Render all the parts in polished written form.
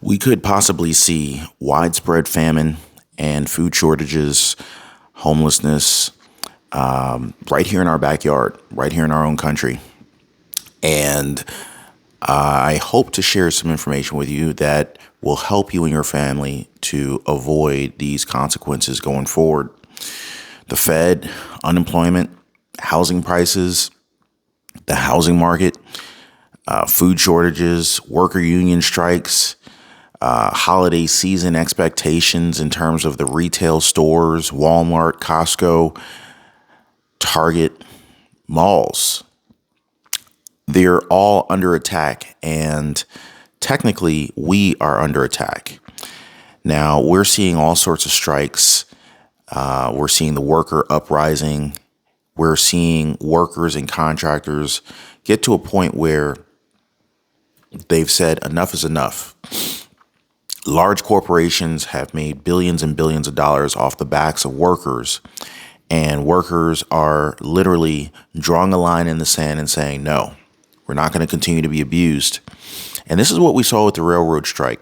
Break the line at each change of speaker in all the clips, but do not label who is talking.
We could possibly see widespread famine and food shortages, homelessness, right here in our backyard, right here in our own country. And I hope to share some information with you that will help you and your family to avoid these consequences going forward. The Fed, unemployment, housing prices, the housing market, food shortages, worker union strikes, holiday season expectations in terms of the retail stores, Walmart, Costco, Target, malls. They're all under attack, and technically we are under attack. Now, we're seeing all sorts of strikes. We're seeing the worker uprising. We're seeing workers and contractors get to a point where they've said enough is enough. Large corporations have made billions and billions of dollars off the backs of workers, and workers are literally drawing a line in the sand and saying, no, we're not going to continue to be abused. And this is what we saw with the railroad strike.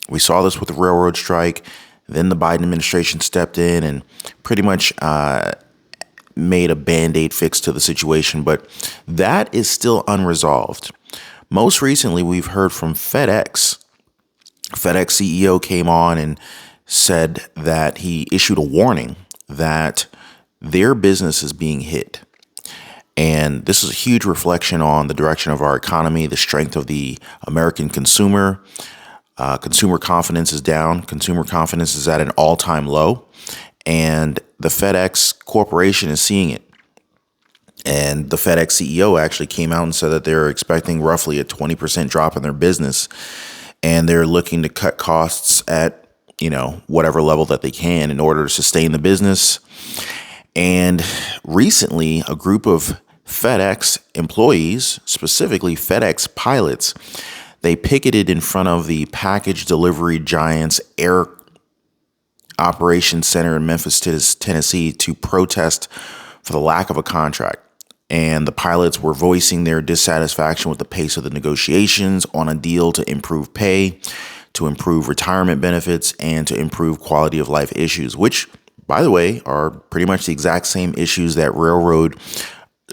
We saw this with the railroad strike. Then the Biden administration stepped in and pretty much made a Band-Aid fix to the situation. But that is still unresolved. Most recently, we've heard from FedEx. FedEx CEO came on and said that he issued a warning that their business is being hit. And this is a huge reflection on the direction of our economy, the strength of the American consumer. Consumer confidence is down. Consumer confidence is at an all-time low. And the FedEx Corporation is seeing it. And the FedEx CEO actually came out and said that they're expecting roughly a 20% drop in their business. And they're looking to cut costs at, whatever level that they can in order to sustain the business. And recently, a group of FedEx employees, specifically FedEx pilots, they picketed in front of the package delivery giant's air operations center in Memphis, Tennessee, to protest for the lack of a contract. And the pilots were voicing their dissatisfaction with the pace of the negotiations on a deal to improve pay, to improve retirement benefits, and to improve quality of life issues, which, by the way, are pretty much the exact same issues that railroad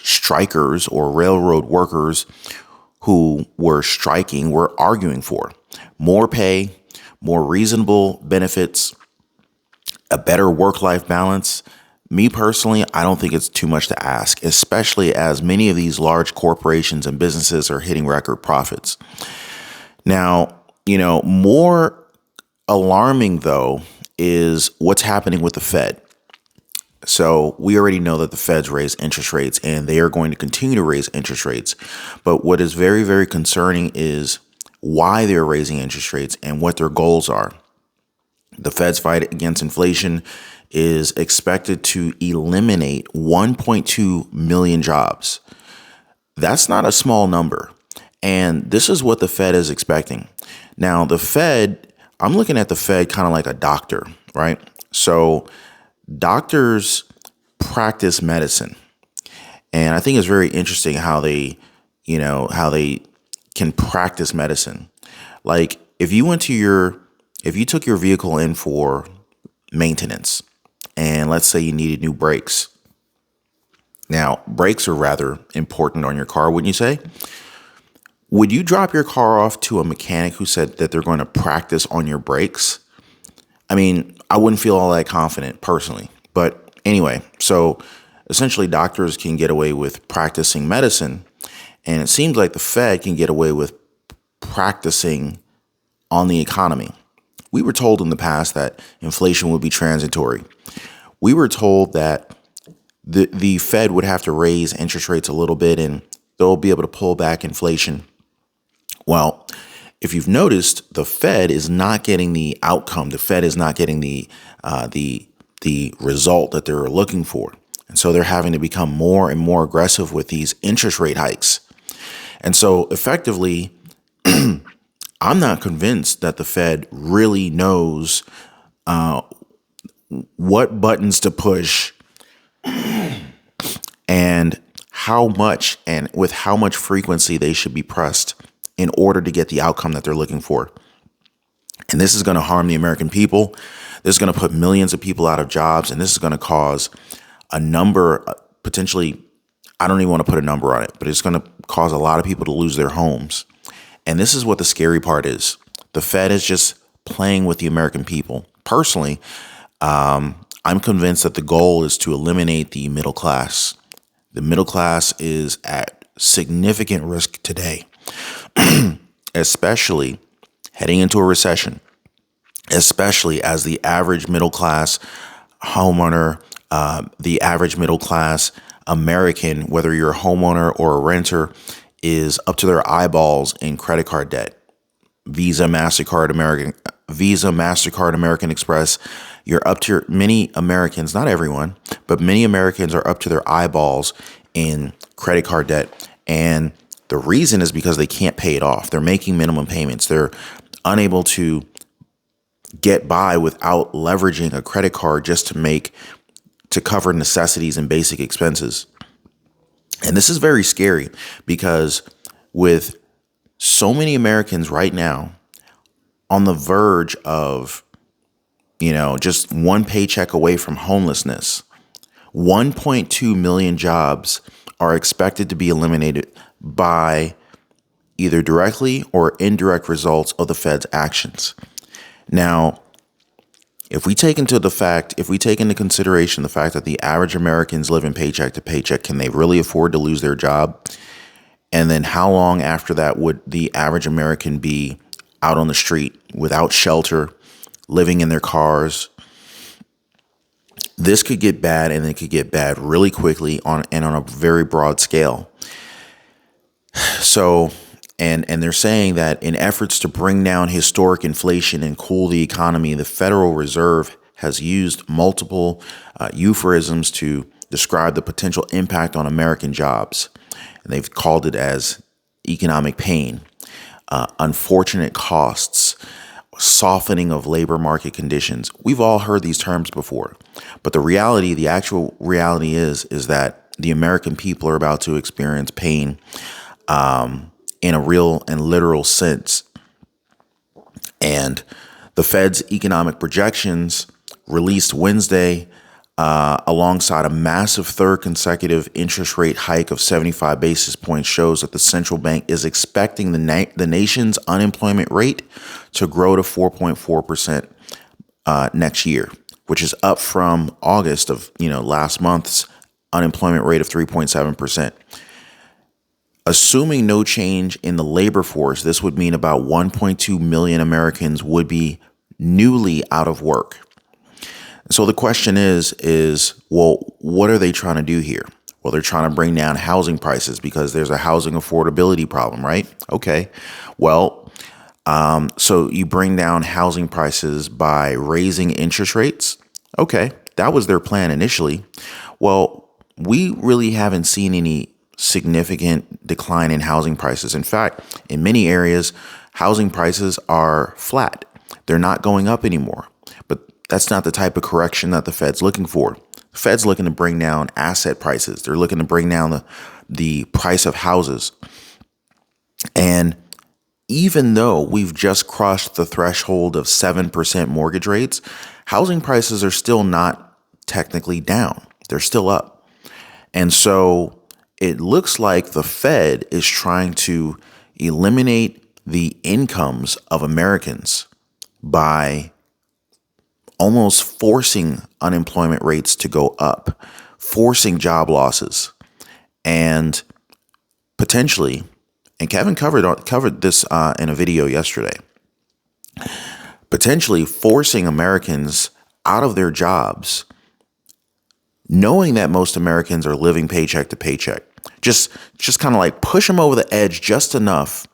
strikers or railroad workers who were striking were arguing for. More pay, more reasonable benefits, a better work-life balance. Me personally, I don't think it's too much to ask, especially as many of these large corporations and businesses are hitting record profits. Now, more alarming, though, is what's happening with the Fed. So we already know that the Fed's raised interest rates, and they are going to continue to raise interest rates. But what is very, very concerning is why they're raising interest rates and what their goals are. The Fed's fight against inflation is expected to eliminate 1.2 million jobs. That's not a small number. And this is what the Fed is expecting. Now, the Fed, I'm looking at the Fed kind of like a doctor, right? So doctors practice medicine. And I think it's very interesting how they can practice medicine. Like if you took your vehicle in for maintenance, and let's say you needed new brakes. Now, brakes are rather important on your car, wouldn't you say? Would you drop your car off to a mechanic who said that they're going to practice on your brakes? I mean, I wouldn't feel all that confident personally. But anyway, so essentially doctors can get away with practicing medicine. And it seems like the Fed can get away with practicing on the economy. We were told in the past that inflation would be transitory. We were told that the Fed would have to raise interest rates a little bit and they'll be able to pull back inflation. Well, if you've noticed, the Fed is not getting the outcome. The Fed is not getting the result that they're looking for. And so they're having to become more and more aggressive with these interest rate hikes. And so effectively, I'm not convinced that the Fed really knows what buttons to push and how much and with how much frequency they should be pressed in order to get the outcome that they're looking for. And this is going to harm the American people. This is going to put millions of people out of jobs. And this is going to cause a number, potentially, I don't even want to put a number on it, but it's going to cause a lot of people to lose their homes. And this is what the scary part is. The Fed is just playing with the American people. Personally, I'm convinced that the goal is to eliminate the middle class. The middle class is at significant risk today, especially heading into a recession, especially as the average middle class homeowner, the average middle class American, whether you're a homeowner or a renter, is up to their eyeballs in credit card debt. Visa, MasterCard, American Express. You're up to many Americans, not everyone, but many Americans are up to their eyeballs in credit card debt. And the reason is because they can't pay it off. They're making minimum payments. They're unable to get by without leveraging a credit card just to cover necessities and basic expenses. And this is very scary because with so many Americans right now on the verge of, just one paycheck away from homelessness, 1.2 million jobs are expected to be eliminated by either directly or indirect results of the Fed's actions. Now, if we take into consideration the fact that the average Americans live in paycheck to paycheck, can they really afford to lose their job? And then how long after that would the average American be out on the street without shelter, living in their cars? This could get bad, and it could get bad really quickly on a very broad scale. So, and they're saying that in efforts to bring down historic inflation and cool the economy, the Federal Reserve has used multiple euphemisms to describe the potential impact on American jobs. And they've called it as economic pain, unfortunate costs, softening of labor market conditions. We've all heard these terms before, but the actual reality is that the American people are about to experience pain in a real and literal sense. And the Fed's economic projections released Wednesday alongside a massive third consecutive interest rate hike of 75 basis points shows that the central bank is expecting the nation's unemployment rate to grow to 4.4% next year, which is up from August of last month's unemployment rate of 3.7%. Assuming no change in the labor force, this would mean about 1.2 million Americans would be newly out of work. So the question is, well, what are they trying to do here? Well, they're trying to bring down housing prices because there's a housing affordability problem, right? Okay. Well, so you bring down housing prices by raising interest rates. Okay. That was their plan initially. Well, we really haven't seen any significant decline in housing prices. In fact, in many areas, housing prices are flat. They're not going up anymore. But that's not the type of correction that the Fed's looking for. The Fed's looking to bring down asset prices. They're looking to bring down the price of houses. And even though we've just crossed the threshold of 7% mortgage rates, housing prices are still not technically down. They're still up. And so it looks like the Fed is trying to eliminate the incomes of Americans by almost forcing unemployment rates to go up, forcing job losses, and potentially, and Kevin covered this in a video yesterday, potentially forcing Americans out of their jobs, knowing that most Americans are living paycheck to paycheck. Just kind of like push them over the edge just enough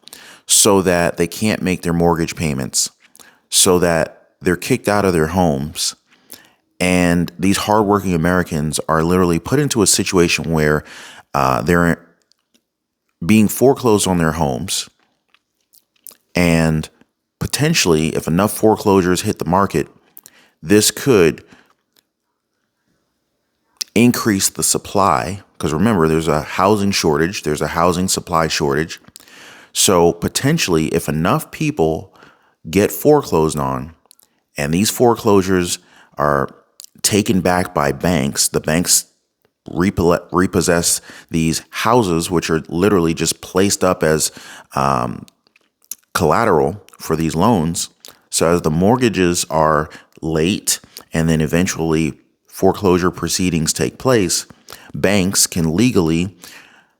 so that they can't make their mortgage payments, so that they're kicked out of their homes. And these hardworking Americans are literally put into a situation where they're being foreclosed on their homes. And potentially, if enough foreclosures hit the market, this could increase the supply. Because remember, there's a housing shortage. There's a housing supply shortage. So potentially, if enough people get foreclosed on, and these foreclosures are taken back by banks. The banks repossess these houses, which are literally just placed up as collateral for these loans. So as the mortgages are late and then eventually foreclosure proceedings take place, banks can legally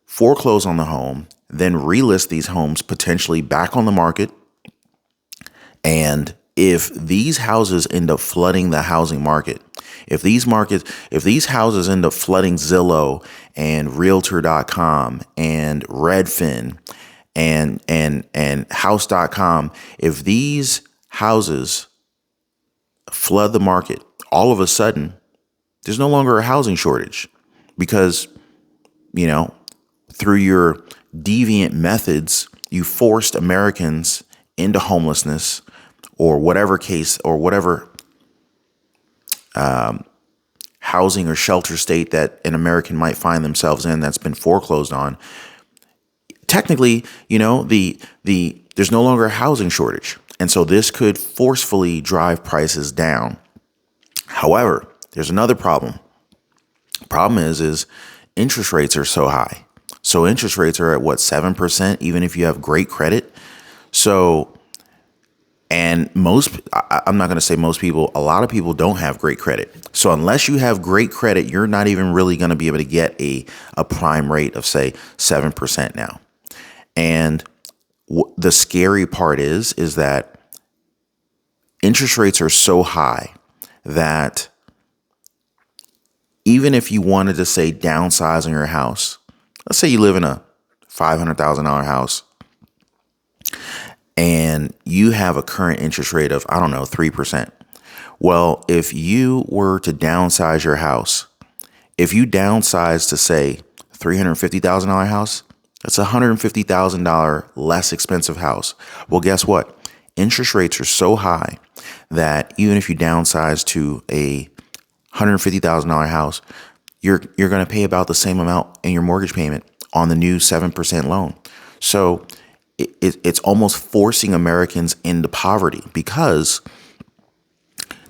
foreclose on the home, then relist these homes potentially back on the market. And if these houses end up flooding the housing market, if these houses end up flooding Zillow and Realtor.com and Redfin and House.com, if these houses flood the market, all of a sudden, there's no longer a housing shortage because, through your deviant methods, you forced Americans into homelessness or whatever housing or shelter state that an American might find themselves in that's been foreclosed on. Technically, there's no longer a housing shortage. And so this could forcefully drive prices down. However, there's another problem. Problem is interest rates are so high. So interest rates are at 7%, even if you have great credit. So, and I'm not going to say most people, a lot of people don't have great credit. So unless you have great credit, you're not even really going to be able to get a prime rate of, say, 7% now. And the scary part is that interest rates are so high that even if you wanted to, say, downsize on your house, let's say you live in a $500,000 house and you have a current interest rate of, 3%. Well, if you were to downsize your house, if you downsize to, say, $350,000 house, that's a $150,000 less expensive house. Well, guess what? Interest rates are so high that even if you downsize to a $150,000 house, you're going to pay about the same amount in your mortgage payment on the new 7% loan. So it's almost forcing Americans into poverty, because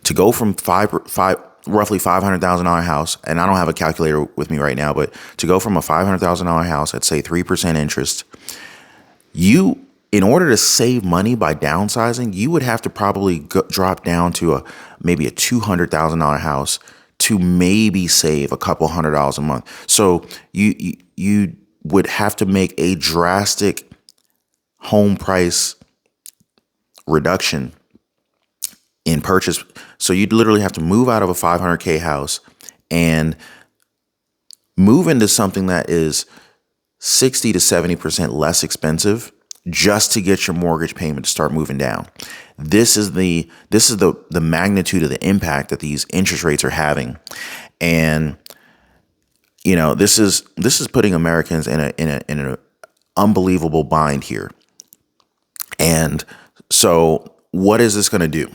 to go from roughly $500,000 house, and I don't have a calculator with me right now, but to go from a $500,000 house at, say, 3% interest, in order to save money by downsizing, you would have to probably drop down to maybe a $200,000 house to maybe save a couple $100 a month. So you would have to make a drastic home price reduction in purchase. So you'd literally have to move out of a $500K house and move into something that is 60 to 70% less expensive just to get your mortgage payment to start moving down. This is the magnitude of the impact that these interest rates are having. And this is putting Americans in an unbelievable bind here. And so what is this going to do?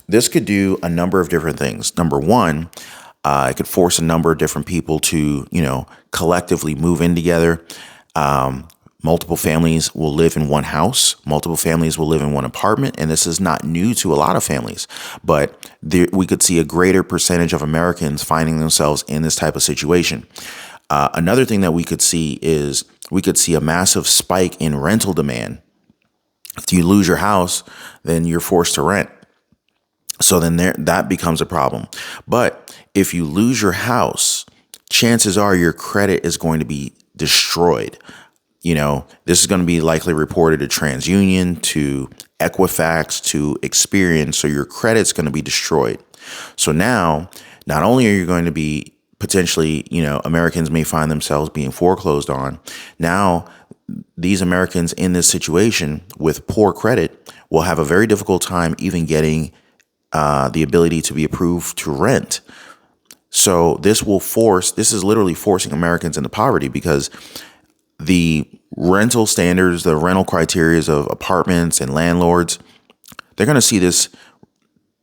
This could do a number of different things. Number one, it could force a number of different people to, collectively move in together. Multiple families will live in one house. Multiple families will live in one apartment. And this is not new to a lot of families, but we could see a greater percentage of Americans finding themselves in this type of situation. Another thing that we could see is a massive spike in rental demand. If you lose your house, then you're forced to rent. So then that becomes a problem. But if you lose your house, chances are your credit is going to be destroyed. This is going to be likely reported to TransUnion, to Equifax, to Experian. So your credit's going to be destroyed. So now, not only are you going to be potentially, Americans may find themselves being foreclosed on. Now, these Americans in this situation with poor credit will have a very difficult time even getting the ability to be approved to rent. So this is literally forcing Americans into poverty, because the rental standards, the rental criteria of apartments and landlords, they're going to see this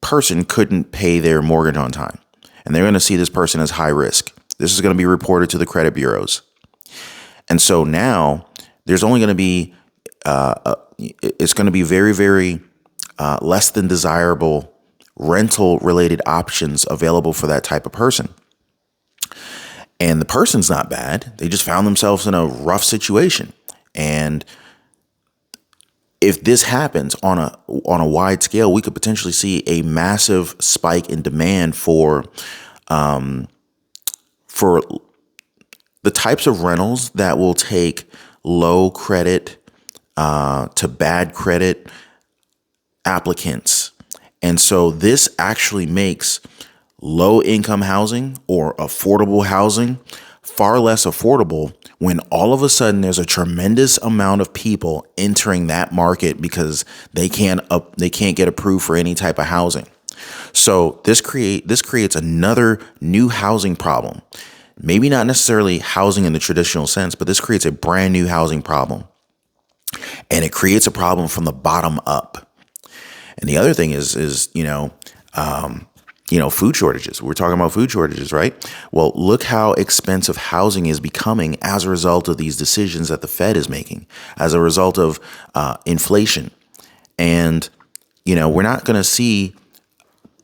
person couldn't pay their mortgage on time. And they're going to see this person as high risk. This is going to be reported to the credit bureaus. And so now there's only going to be, it's going to be very, very less than desirable rental related options available for that type of person. And the person's not bad. They just found themselves in a rough situation. And if this happens on a wide scale, we could potentially see a massive spike in demand for the types of rentals that will take low credit to bad credit applicants. And so this actually makes low income housing or affordable housing far less affordable when all of a sudden there's a tremendous amount of people entering that market because they can't get approved for any type of housing. So this creates another new housing problem. Maybe not necessarily housing in the traditional sense, but this creates a brand new housing problem. And it creates a problem from the bottom up. And the other thing is food shortages. We're talking about food shortages, right? Well, look how expensive housing is becoming as a result of these decisions that the Fed is making, as a result of inflation. And, we're not going to see,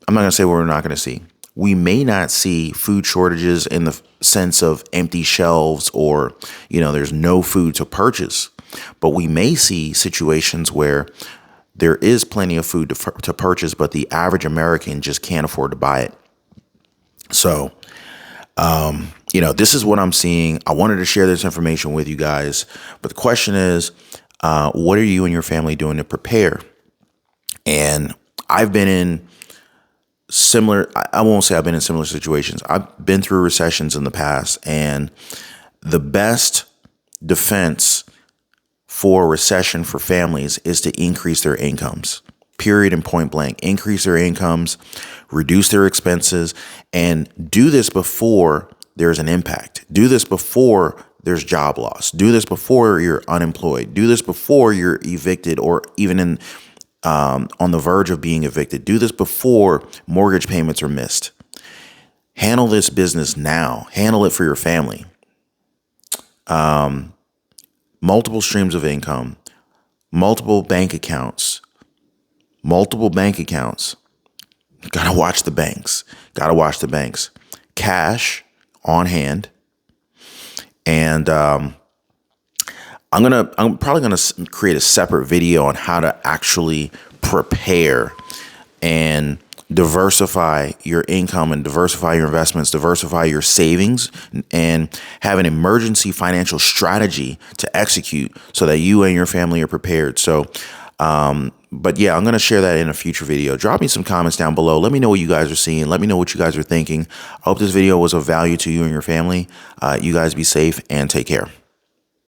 I'm not going to say what we're not going to see. We may not see food shortages in the sense of empty shelves or, there's no food to purchase. But we may see situations where there is plenty of food to purchase, but the average American just can't afford to buy it. So, this is what I'm seeing. I wanted to share this information with you guys. But the question is, what are you and your family doing to prepare? And I've been in similar, I won't say I've been in similar situations. I've been through recessions in the past, and the best defense for recession for families is to increase their incomes, period and point blank. Increase their incomes, reduce their expenses, and do this before there's an impact. Do this before there's job loss. Do this before you're unemployed. Do this before you're evicted or even on the verge of being evicted. Do this before mortgage payments are missed. Handle this business now. Handle it for your family. Multiple streams of income, multiple bank accounts. Gotta watch the banks. Cash on hand. And I'm probably gonna create a separate video on how to actually prepare and diversify your income and diversify your investments, diversify your savings, and have an emergency financial strategy to execute so that you and your family are prepared. So, but yeah, I'm going to share that in a future video. Drop me some comments down below. Let me know what you guys are seeing. Let me know what you guys are thinking. I hope this video was of value to you and your family. You guys be safe and take care.